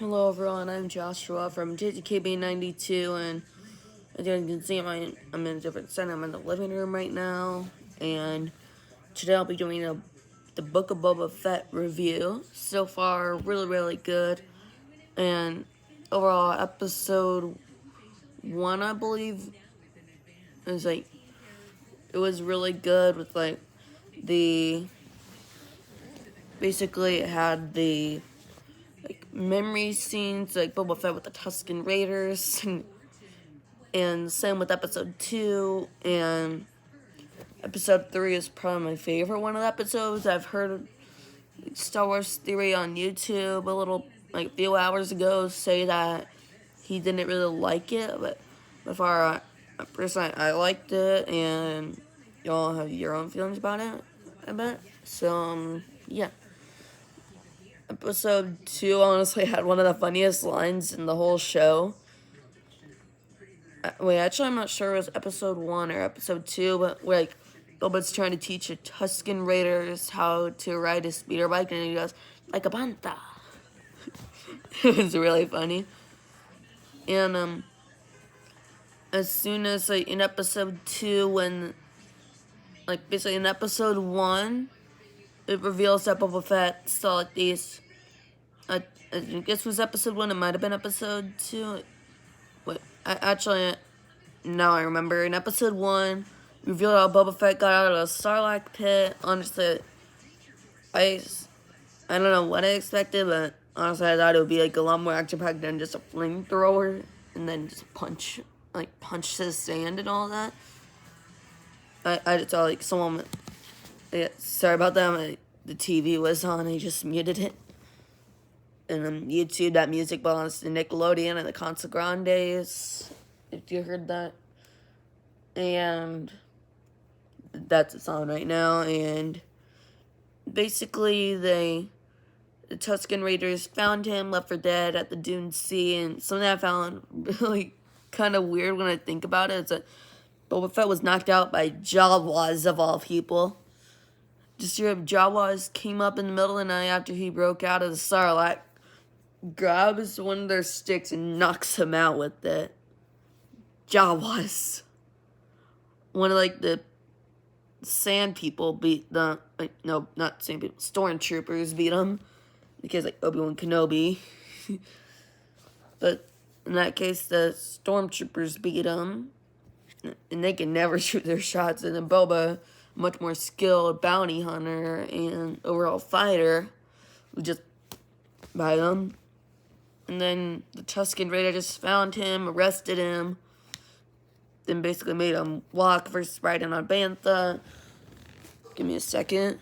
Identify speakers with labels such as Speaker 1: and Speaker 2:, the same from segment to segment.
Speaker 1: Hello everyone, I'm Joshua from JTKB92, and as you can see, I'm in a different setting. I'm in the living room right now, and today I'll be doing the Book of Boba Fett review. So far, really good, and overall, episode 1, I believe, is it was really good with basically it had the memory scenes, like Boba Fett with the Tusken Raiders, and same with episode 2, and episode 3 is probably my favorite one of the episodes. I've heard Star Wars Theory on YouTube a few hours ago say that he didn't really like it, but before personally, I liked it, and y'all have your own feelings about it, I bet. So, yeah. Episode 2 honestly had one of the funniest lines in the whole show. Wait, actually, I'm not sure it was episode 1 or episode 2, but Boba's trying to teach the Tusken Raiders how to ride a speeder bike, and he goes, like a banta. It was really funny. And, as soon as, in episode 2, basically in episode 1, it reveals that Boba Fett saw these, I guess it was episode 1, it might have been episode 2. Wait, now I remember. In episode 1, revealed how Boba Fett got out of the Sarlacc pit. Honestly, I don't know what I expected, but honestly, I thought it would be a lot more action-packed than just a flamethrower and then just punch the sand and all that. I just saw someone. Yeah, sorry about that. The TV was on. I just muted it. And YouTube, that music belongs to Nickelodeon and the Casa Grandes, if you heard that. And that's its on right now. And basically, the Tusken Raiders found him, left for dead at the Dune Sea. And something I found really kind of weird when I think about it is that Boba Fett was knocked out by Jawas, of all people. Just hear Jawas came up in the middle of the night after he broke out of the Sarlacc, grabs one of their sticks and knocks him out with it. Jawas. One of the sand people beat the no, not sand people, stormtroopers beat him because Obi-Wan Kenobi. But in that case, the stormtroopers beat him, and they can never shoot their shots. And then Boba, much more skilled bounty hunter and overall fighter, would just buy them. And then the Tusken Raider just found him, arrested him, then basically made him walk versus riding on Bantha. Give me a second.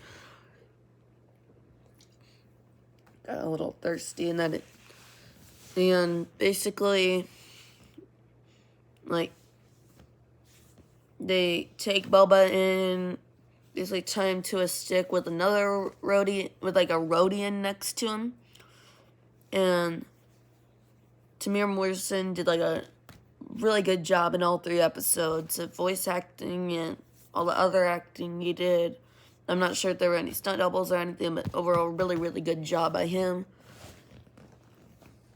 Speaker 1: Got a little thirsty and basically, they take Boba in, basically tie him to a stick with another Rodian, with a Rodian next to him. And Tamir Morrison did a really good job in all 3 episodes of voice acting and all the other acting he did. I'm not sure if there were any stunt doubles or anything, but overall, really good job by him.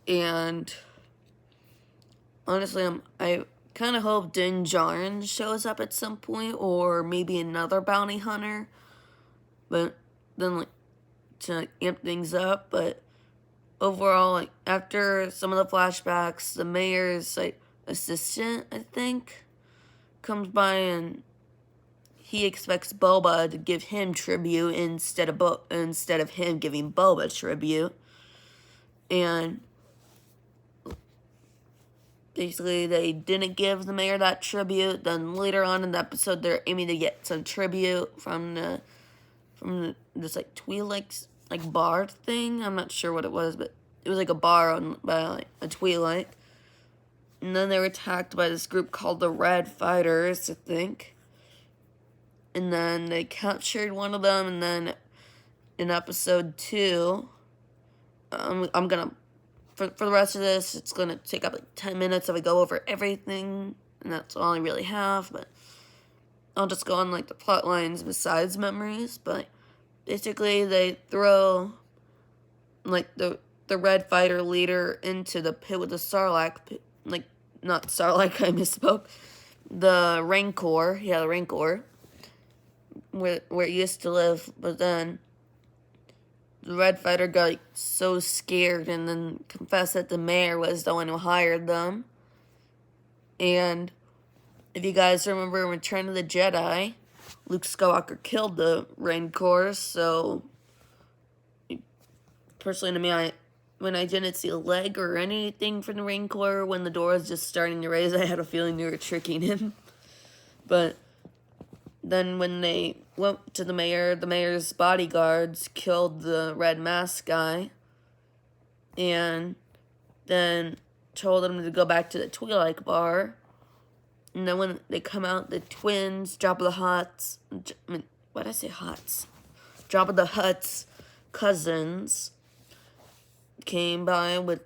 Speaker 1: And honestly, I kind of hope Din Djarin shows up at some point, or maybe another bounty hunter. But then, to amp things up. But overall, after some of the flashbacks, the mayor's assistant, I think, comes by and he expects Boba to give him tribute instead of him giving Boba tribute. And basically, they didn't give the mayor that tribute. Then later on in the episode, they're aiming to get some tribute from this Twi'lek bar thing. I'm not sure what it was, but it was a bar owned by a Twi'lek. And then they were attacked by this group called the Red Fighters, I think. And then they captured one of them, and then in episode 2, I'm gonna, for the rest of this, it's gonna take up 10 minutes if I go over everything, and that's all I really have, but I'll just go on the plot lines besides memories. But basically they throw the the Red Fighter leader into the pit with the Sarlacc, like, not Sarlacc, I misspoke, the Rancor, yeah, the Rancor, where it used to live, but then the Red Fighter got like, so scared and then confessed that the mayor was the one who hired them. And if you guys remember in Return of the Jedi, Luke Skywalker killed the Rancor, so personally to me, when I didn't see a leg or anything from the Rancor when the door was just starting to raise, I had a feeling they were tricking him. But then when they went to the mayor's bodyguards killed the red mask guy and then told him to go back to the Twi'lek bar. And then when they come out, the twins, Jabba the Hutt's, why did I say Hutt's? Jabba the Hutt's cousins came by with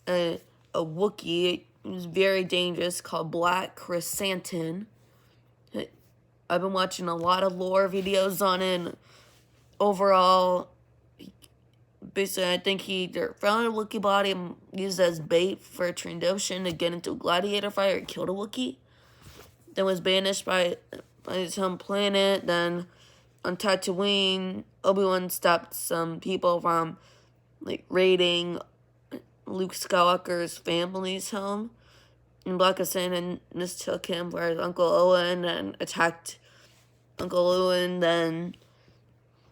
Speaker 1: a Wookiee. It was very dangerous, called Black Chrysanthemum. I've been watching a lot of lore videos on it. And overall, basically, I think he either found a Wookiee body and used it as bait for a Trandoshan to get into a gladiator fight or killed a Wookiee. Then was banished by his home planet. Then on Tatooine, Obi-Wan stopped some people from like raiding Luke Skywalker's family's home. And Black Chrysanthemum mistook him for his Uncle Owen and attacked Uncle Owen. Then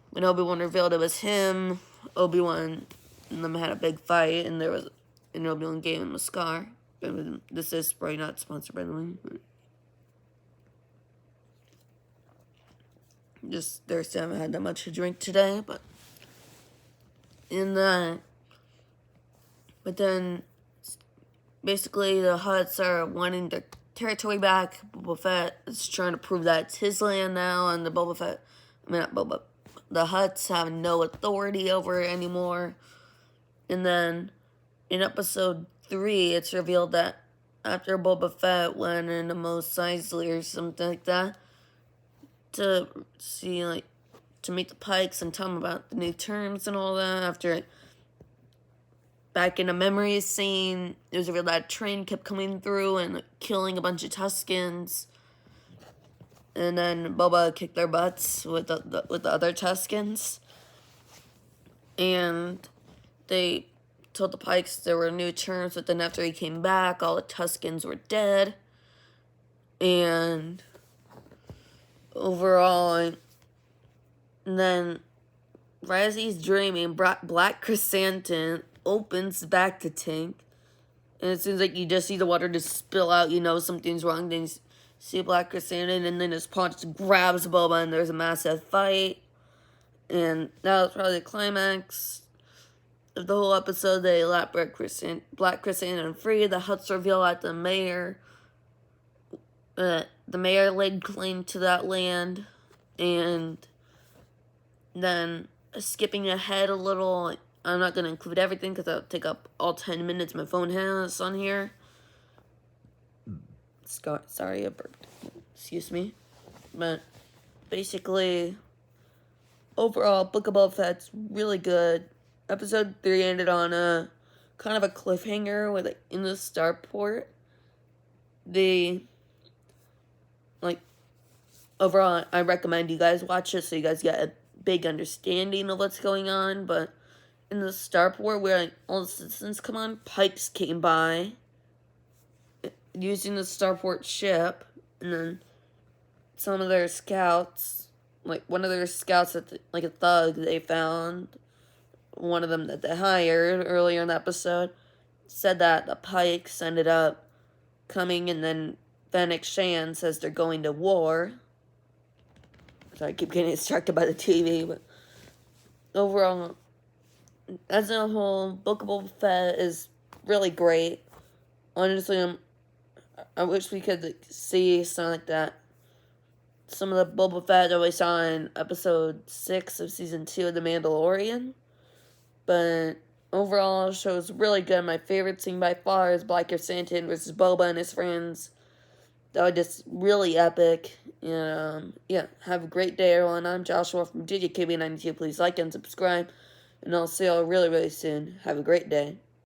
Speaker 1: when Obi-Wan revealed it was him, Obi-Wan and them had a big fight, and Obi-Wan gave him a scar. This is probably not sponsored by the way. Just thirsty. I haven't had that much to drink today, but but then basically the Hutts are wanting their territory back. Boba Fett is trying to prove that it's his land now, and the Hutts have no authority over it anymore. And then in episode 3, it's revealed that after Boba Fett went into Mos Eisley or something like that, to meet the Pikes and tell them about the new terms and all that. After back in a memory scene, it was revealed that a train kept coming through and killing a bunch of Tuskens. And then Boba kicked their butts with the other Tuskens. And they told the Pikes there were new terms, but then after he came back, all the Tuskens were dead. And overall, and then right as he's dreaming, Black Chrysanthemum opens back to tank, and it seems like you just see the water just spill out. You know something's wrong. Then you see Black Chrysanthemum, and then his punch grabs Boba, and there's a massive fight. And that was probably the climax of the whole episode. They let Black Chrysanthemum free. The Hutts reveal that the mayor laid claim to that land. And then skipping ahead a little, I'm not going to include everything because that'll take up all 10 minutes my phone has on here. Sorry, I burped. Excuse me. But basically, overall, Book of Boba Fett's really good. Episode 3 ended on a kind of a cliffhanger with in the starport. Overall, I recommend you guys watch it so you guys get a big understanding of what's going on. But in the starport where all the citizens come on, Pikes came by using the starport ship, and then some of their scouts, one of their scouts a thug they found, one of them that they hired earlier in the episode, said that the Pikes ended up coming, and then Fennec Shan says they're going to war. Sorry, I keep getting distracted by the TV, but overall, as a whole, Book of Boba Fett is really great. Honestly, I wish we could see something like that. Some of the Boba Fett that we saw in episode 6 of season 2 of The Mandalorian. But overall, the show is really good. My favorite scene by far is Black Chrysanthemum versus Boba and his friends. That was just really epic. And, have a great day, everyone. I'm Joshua from DJKB92. Please like and subscribe. And I'll see y'all really, really soon. Have a great day.